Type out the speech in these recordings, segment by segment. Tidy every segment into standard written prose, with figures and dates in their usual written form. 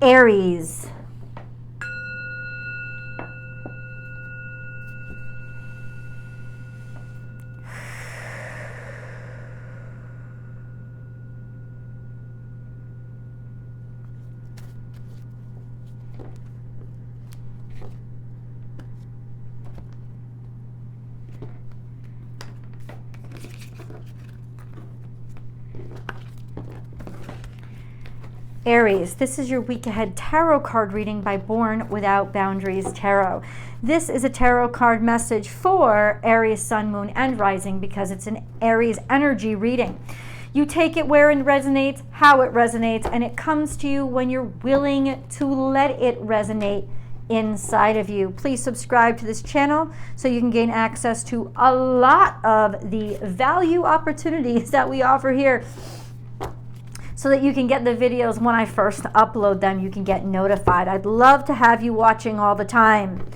Aries. Aries, this is your week ahead tarot card reading by Born Without Boundaries Tarot. This is a tarot card message for Aries, Sun, Moon, and Rising because it's an Aries energy reading. You take it where it resonates, how it resonates, and it comes to you when you're willing to let it resonate inside of you. Please subscribe to this channel so you can gain access to a lot of the value opportunities that we offer here, so that you can get the videos when I first upload them. You can get notified. I'd love to have you watching all the time.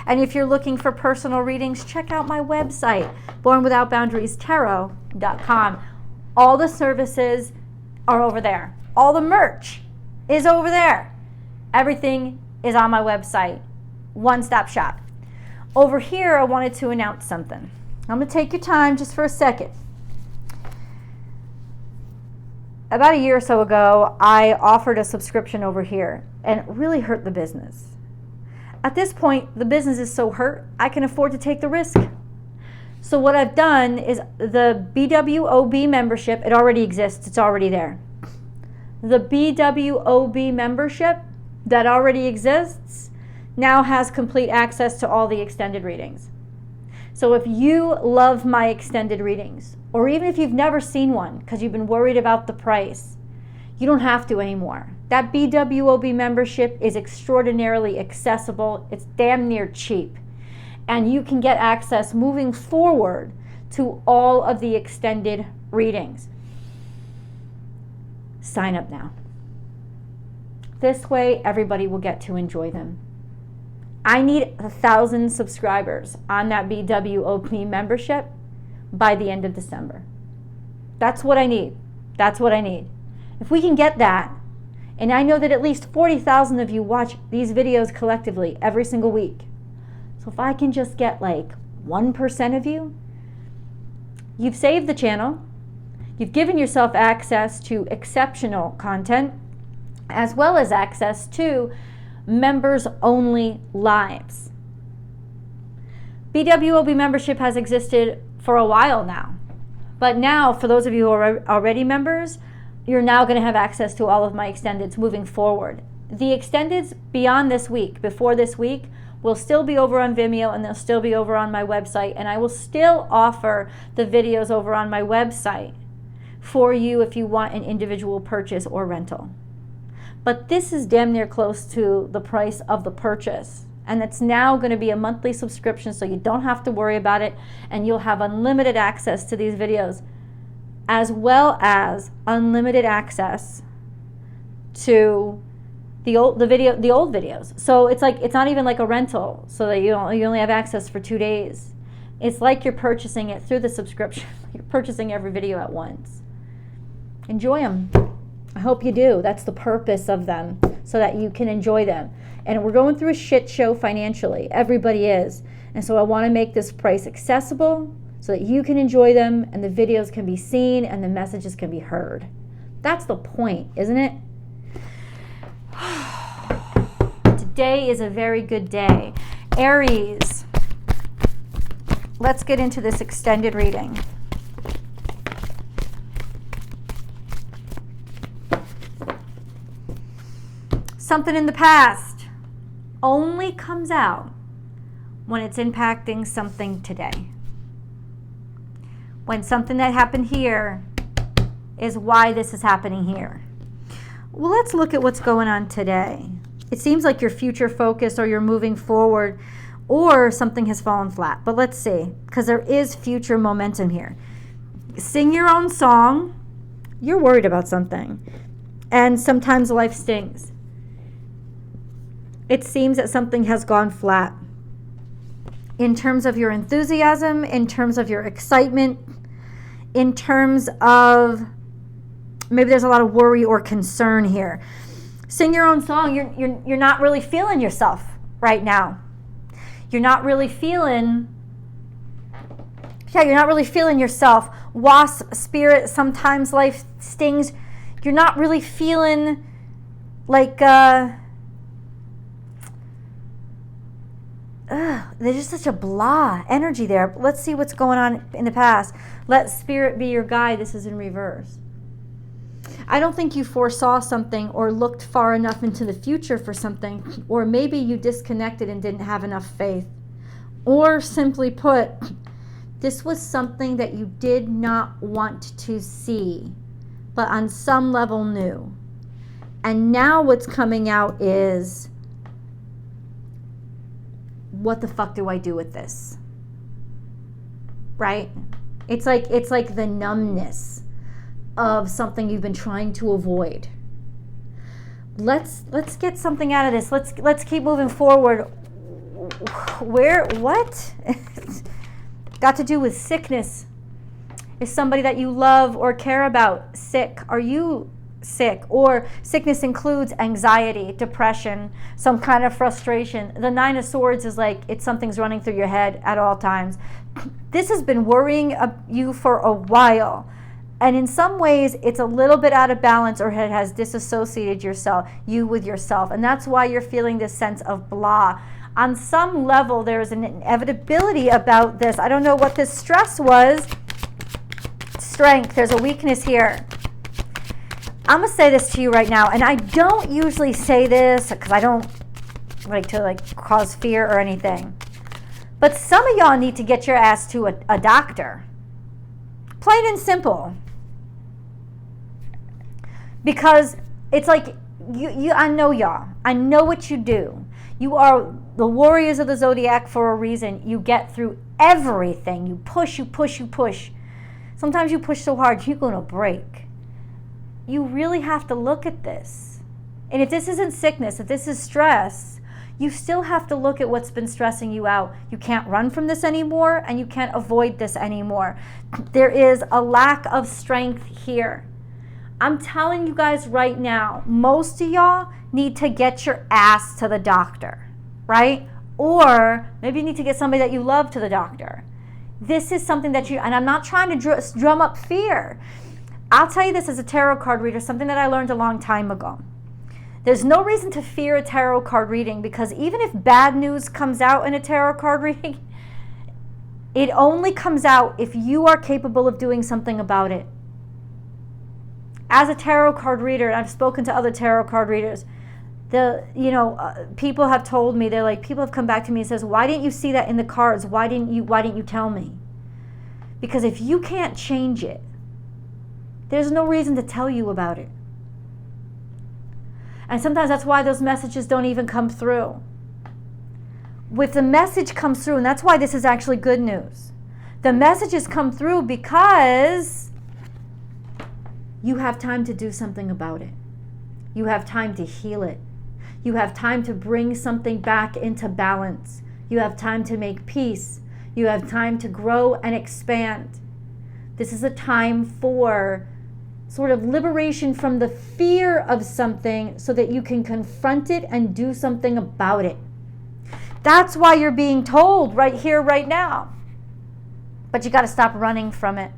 And if you're looking for personal readings, check out my website, bornwithoutboundariestarot.com. All the services are over there. All the merch is over there. Everything is on my website. One-stop shop. Over here, I wanted to announce something. I'm going to take your time just for a second. About a year or so ago, I offered a subscription over here, and it really hurt the business. At this point, the business is so hurt, I can afford to take the risk. So what I've done is the BWOB membership, it already exists, it's already there. The BWOB membership that already exists now has complete access to all the extended readings. So if you love my extended readings, or even if you've never seen one because you've been worried about the price, you don't have to anymore. That BWOB membership is extraordinarily accessible. It's damn near cheap. And you can get access moving forward to all of the extended readings. Sign up now. This way, everybody will get to enjoy them. I need 1,000 subscribers on that BWOP membership by the end of December. That's what I need. That's what I need. If we can get that, and I know that at least 40,000 of you watch these videos collectively every single week. So if I can just get like 1% of you, you've saved the channel, you've given yourself access to exceptional content, as well as access to members only lives. BWOB membership has existed for a while now, but now for those of you who are already members, you're now going to have access to all of my extendeds moving forward. The extendeds beyond this week, before this week, will still be over on Vimeo, and they'll still be over on my website, and I will still offer the videos over on my website for you if you want an individual purchase or rental. But this is damn near close to the price of the purchase. And it's now going to be a monthly subscription, so you don't have to worry about it. And you'll have unlimited access to these videos, as well as unlimited access to the old videos. So it's not even like a rental, so that you only have access for 2 days. It's like you're purchasing it through the subscription. You're purchasing every video at once. Enjoy them. I hope you do. That's the purpose of them, so that you can enjoy them. And we're going through a shit show financially. Everybody is. And so I want to make this price accessible so that you can enjoy them and the videos can be seen and the messages can be heard. That's the point, isn't it? Today is a very good day. Aries, let's get into this extended reading. Something in the past only comes out when it's impacting something today. When something that happened here is why this is happening here. Well, let's look at what's going on today. It seems like you're future focused, or you're moving forward, or something has fallen flat. But let's see, because there is future momentum here. Sing your own song. You're worried about something. And sometimes life stings. It seems that something has gone flat. In terms of your enthusiasm, in terms of your excitement, in terms of maybe there's a lot of worry or concern here. Sing your own song. You're not really feeling yourself right now. You're not really feeling yourself. Wasp spirit, sometimes life stings. You're not really feeling like there's just such a blah energy there. Let's see what's going on in the past. Let spirit be your guide. This is in reverse. I don't think you foresaw something or looked far enough into the future for something, or maybe you disconnected and didn't have enough faith. Or simply put, this was something that you did not want to see, but on some level knew. And now what's coming out is, what the fuck do I do with this? Right? It's like the numbness of something you've been trying to avoid. Let's get something out of this. Let's keep moving forward. What? Got to do with sickness. Is somebody that you love or care about sick? Are you sick? Or sickness includes anxiety, depression, some kind of frustration. The Nine of Swords is like something's running through your head at all times. This has been worrying you for a while. And in some ways, it's a little bit out of balance, or it has disassociated you with yourself. And that's why you're feeling this sense of blah. On some level, there's an inevitability about this. I don't know what this stress was. Strength. There's a weakness here. I'm going to say this to you right now. And I don't usually say this because I don't like to cause fear or anything. But some of y'all need to get your ass to a doctor. Plain and simple. Because it's like, I know y'all. I know what you do. You are the warriors of the zodiac for a reason. You get through everything. You push, you push, you push. Sometimes you push so hard, you're going to break. You really have to look at this. And if this isn't sickness, if this is stress, you still have to look at what's been stressing you out. You can't run from this anymore, and you can't avoid this anymore. There is a lack of strength here. I'm telling you guys right now, most of y'all need to get your ass to the doctor, right? Or maybe you need to get somebody that you love to the doctor. This is something that and I'm not trying to drum up fear. I'll tell you this as a tarot card reader, something that I learned a long time ago. There's no reason to fear a tarot card reading, because even if bad news comes out in a tarot card reading, it only comes out if you are capable of doing something about it. As a tarot card reader, I've spoken to other tarot card readers. People have told me, people have come back to me and says, why didn't you see that in the cards? Why didn't you tell me? Because if you can't change it, there's no reason to tell you about it. And sometimes that's why those messages don't even come through. If the message comes through, and that's why this is actually good news. The messages come through because you have time to do something about it. You have time to heal it. You have time to bring something back into balance. You have time to make peace. You have time to grow and expand. This is a time for sort of liberation from the fear of something so that you can confront it and do something about it. That's why you're being told right here, right now. But you got to stop running from it.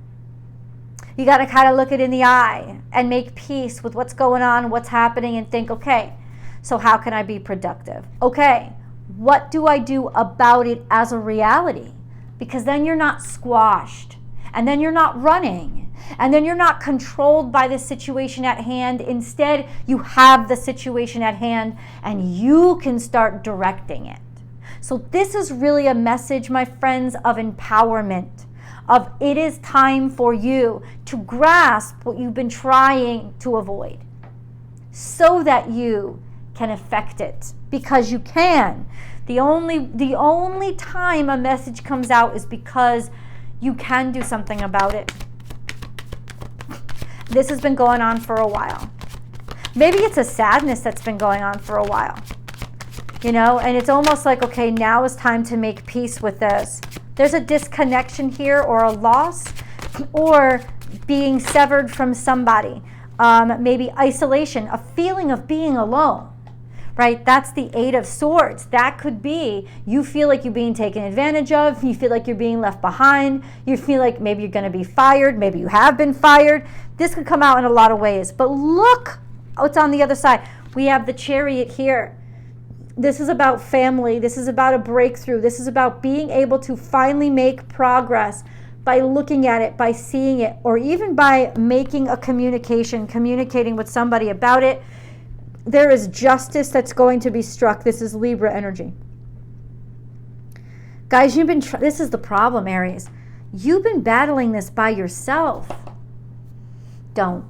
You got to kind of look it in the eye and make peace with what's going on, what's happening, and think, okay, so how can I be productive? Okay, what do I do about it as a reality? Because then you're not squashed, and then you're not running, and then you're not controlled by the situation at hand. Instead, you have the situation at hand, and you can start directing it. So this is really a message, my friends, of empowerment. Of it is time for you to grasp what you've been trying to avoid so that you can affect it, because you can. The only time a message comes out is because you can do something about it. This has been going on for a while. Maybe it's a sadness that's been going on for a while, and it's almost like, okay, now is time to make peace with this. There's a disconnection here, or a loss, or being severed from somebody. maybe isolation, a feeling of being alone, right? That's the Eight of Swords. That could be you feel like you're being taken advantage of. You feel like you're being left behind. You feel like maybe you're going to be fired. Maybe you have been fired. This could come out in a lot of ways. But look what's on the other side. We have the Chariot here. This is about family. This is about a breakthrough. This is about being able to finally make progress by looking at it, by seeing it, or even by making a communicating with somebody about it. There is justice that's going to be struck. This is Libra energy. Guys, this is the problem, Aries. You've been battling this by yourself. Don't.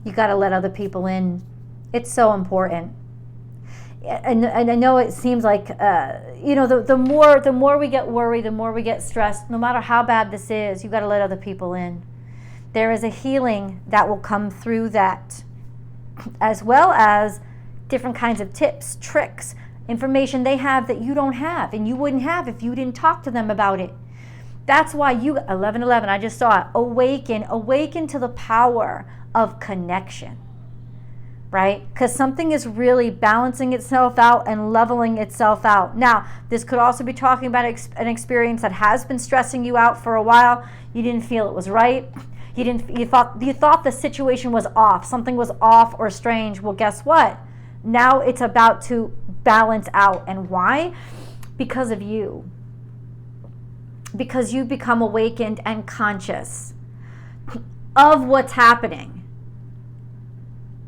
You got to let other people in. It's so important. And I know it seems like, the more we get worried, the more we get stressed, no matter how bad this is, you got to let other people in. There is a healing that will come through that, as well as different kinds of tips, tricks, information they have that you don't have and you wouldn't have if you didn't talk to them about it. That's why 1111, I just saw it, awaken to the power of connection, right? Because something is really balancing itself out and leveling itself out. Now, this could also be talking about an experience that has been stressing you out for a while. You didn't feel it was right. You thought the situation was off. Something was off or strange. Well, guess what? Now it's about to balance out. And why? Because of you. Because you've become awakened and conscious of what's happening.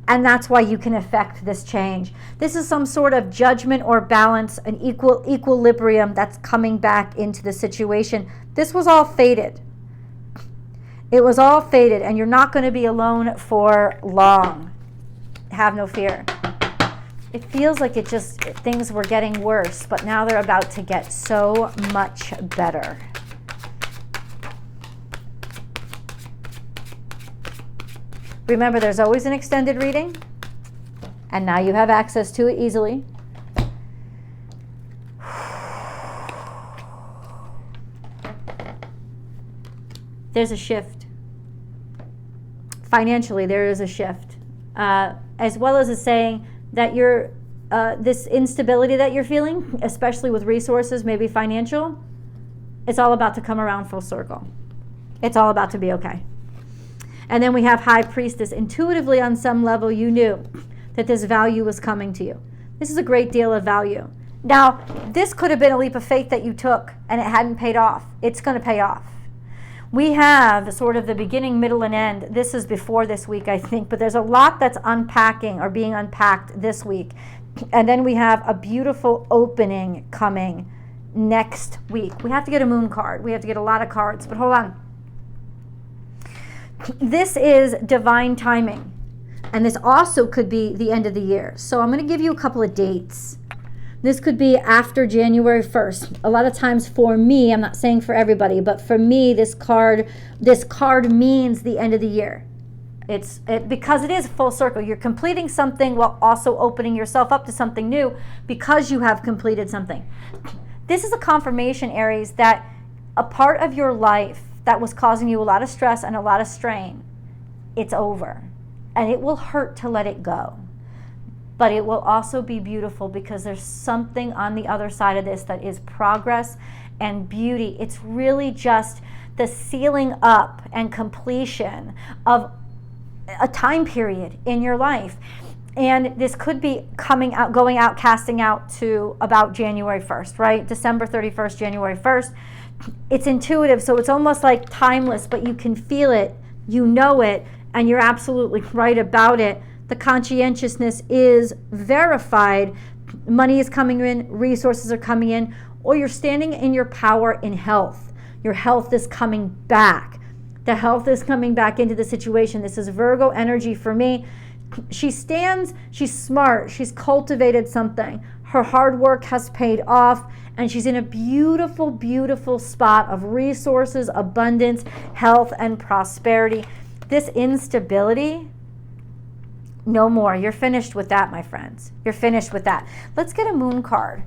And that's why you can affect this change. This is some sort of judgment or balance, an equilibrium that's coming back into the situation. This was all fated. It was all fated, and you're not going to be alone for long. Have no fear. It feels like things were getting worse, but now they're about to get so much better. Remember, there's always an extended reading, and now you have access to it easily. There's a shift. Financially, there is a shift, as well as saying that this instability that you're feeling, especially with resources, maybe financial, it's all about to come around full circle. It's all about to be okay. And then we have High Priestess. Intuitively, on some level, you knew that this value was coming to you. This is a great deal of value. Now, this could have been a leap of faith that you took and it hadn't paid off. It's going to pay off. We have sort of the beginning, middle, and end. This is before this week, I think, but there's a lot that's unpacking or being unpacked this week. And then we have a beautiful opening coming next week. We have to get a moon card. We have to get a lot of cards, but hold on. This is divine timing, and this also could be the end of the year. So I'm going to give you a couple of dates. This could be after January 1st. A lot of times for me, I'm not saying for everybody, but for me, this card means the end of the year. Because it is full circle. You're completing something while also opening yourself up to something new because you have completed something. This is a confirmation, Aries, that a part of your life that was causing you a lot of stress and a lot of strain, it's over. And it will hurt to let it go. But it will also be beautiful because there's something on the other side of this that is progress and beauty. It's really just the sealing up and completion of a time period in your life. And this could be going out, casting out to about January 1st, right? December 31st, January 1st. It's intuitive, so it's almost like timeless, but you can feel it, you know it, and you're absolutely right about it. The conscientiousness is verified. Money is coming in, resources are coming in, or you're standing in your power in health. Your health is coming back. The health is coming back into the situation. This is Virgo energy for me. She's smart, she's cultivated something. Her hard work has paid off, and she's in a beautiful, beautiful spot of resources, abundance, health, and prosperity. This instability, no more. You're finished with that, my friends. You're finished with that. Let's get a moon card.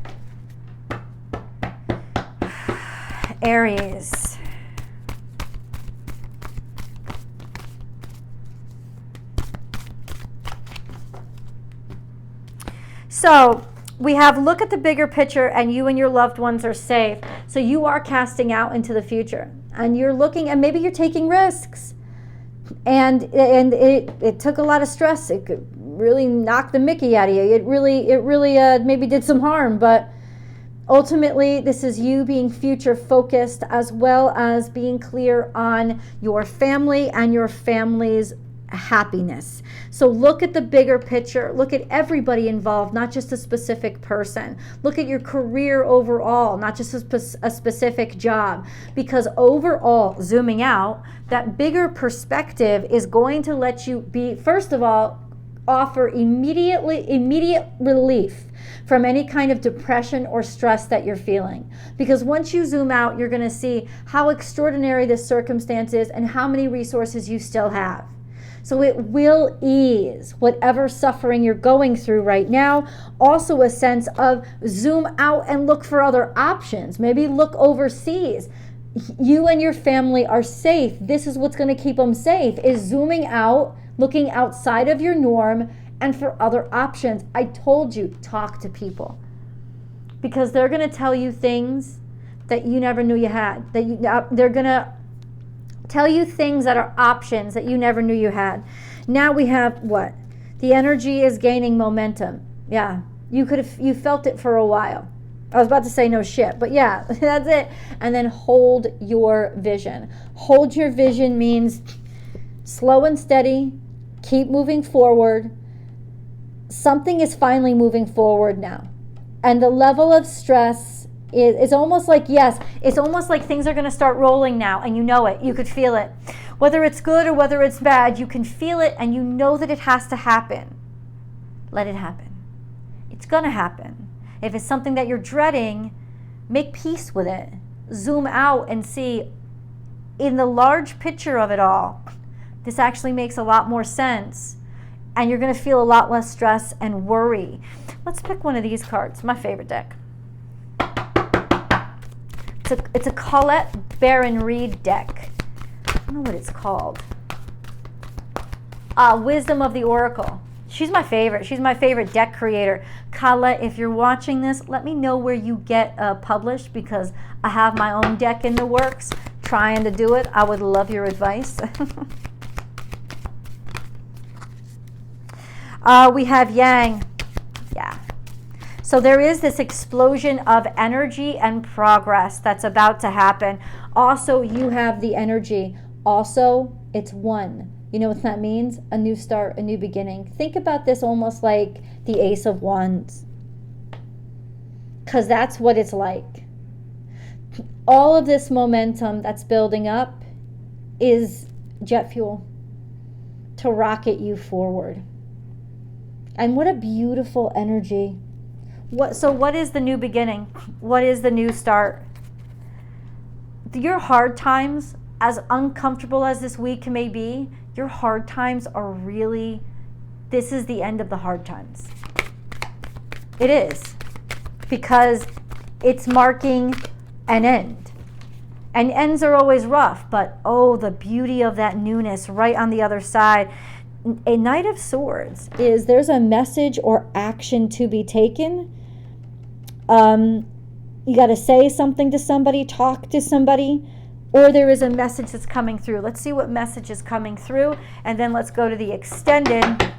Aries. So we have look at the bigger picture, and you and your loved ones are safe. So you are casting out into the future, and you're looking, and maybe you're taking risks. And it took a lot of stress. It could really knock the Mickey out of you. It really maybe did some harm, but ultimately this is you being future focused, as well as being clear on your family and your family's happiness. So look at the bigger picture. Look at everybody involved, not just a specific person. Look at your career overall, not just a specific job. Because overall, zooming out, that bigger perspective is going to let you be, first of all, offer immediate relief from any kind of depression or stress that you're feeling. Because once you zoom out, you're going to see how extraordinary this circumstance is and how many resources you still have. So it will ease whatever suffering you're going through right now. Also a sense of zoom out and look for other options. Maybe look overseas. You and your family are safe. This is what's going to keep them safe, is zooming out, looking outside of your norm, and for other options. I told you, talk to people. Because they're going to tell you things that you never knew you had. They're going to tell you things that are options that you never knew you had. Now we have what? The energy is gaining momentum. Yeah, you felt it for a while. I was about to say no shit, but yeah, that's it. And then hold your vision. Hold your vision means slow and steady, keep moving forward. Something is finally moving forward now. And the level of stress it's almost like, yes, it's almost like things are going to start rolling now, and you know it. You could feel it. Whether it's good or whether it's bad, you can feel it, and you know that it has to happen. Let it happen. It's going to happen. If it's something that you're dreading, make peace with it. Zoom out and see, in the large picture of it all, this actually makes a lot more sense, and you're going to feel a lot less stress and worry. Let's pick one of these cards, my favorite deck. It's a Colette Baron Reed deck. I don't know what it's called. Wisdom of the Oracle. She's my favorite. She's my favorite deck creator. Colette, if you're watching this, let me know where you get published, because I have my own deck in the works, trying to do it. I would love your advice. We have Yang. Yeah. So there is this explosion of energy and progress that's about to happen. Also, you have the energy. Also, it's one. You know what that means? A new start, a new beginning. Think about this almost like the Ace of Wands, because that's what it's like. All of this momentum that's building up is jet fuel to rocket you forward. And what a beautiful energy. So what is the new beginning? What is the new start? Your hard times, as uncomfortable as this week may be, your hard times are really, this is the end of the hard times. It is. Because it's marking an end. And ends are always rough, but oh, the beauty of that newness right on the other side. A Knight of Swords is, there's a message or action to be taken. You got to say something to somebody, talk to somebody, or there is a message that's coming through. Let's see what message is coming through, and then let's go to the extended.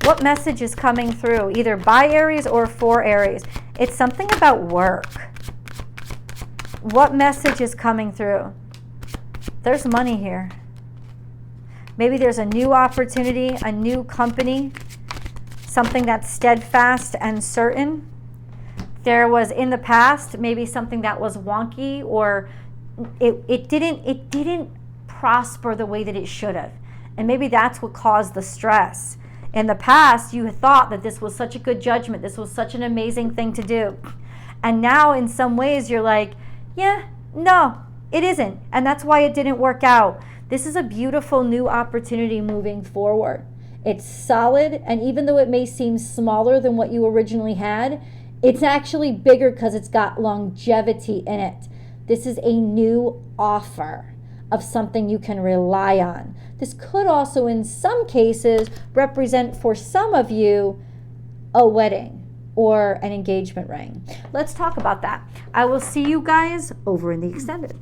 What message is coming through, either by Aries or for Aries? It's something about work. What message is coming through? There's money here. Maybe there's a new opportunity, a new company, something that's steadfast and certain. There was in the past maybe something that was wonky, or it didn't prosper the way that it should have. And maybe that's what caused the stress. In the past, you thought that this was such a good judgment, this was such an amazing thing to do. And now in some ways you're like, yeah, no, it isn't. And that's why it didn't work out. This is a beautiful new opportunity moving forward. It's solid, and even though it may seem smaller than what you originally had, it's actually bigger because it's got longevity in it. This is a new offer of something you can rely on. This could also, in some cases, represent for some of you a wedding or an engagement ring. Let's talk about that. I will see you guys over in the extended.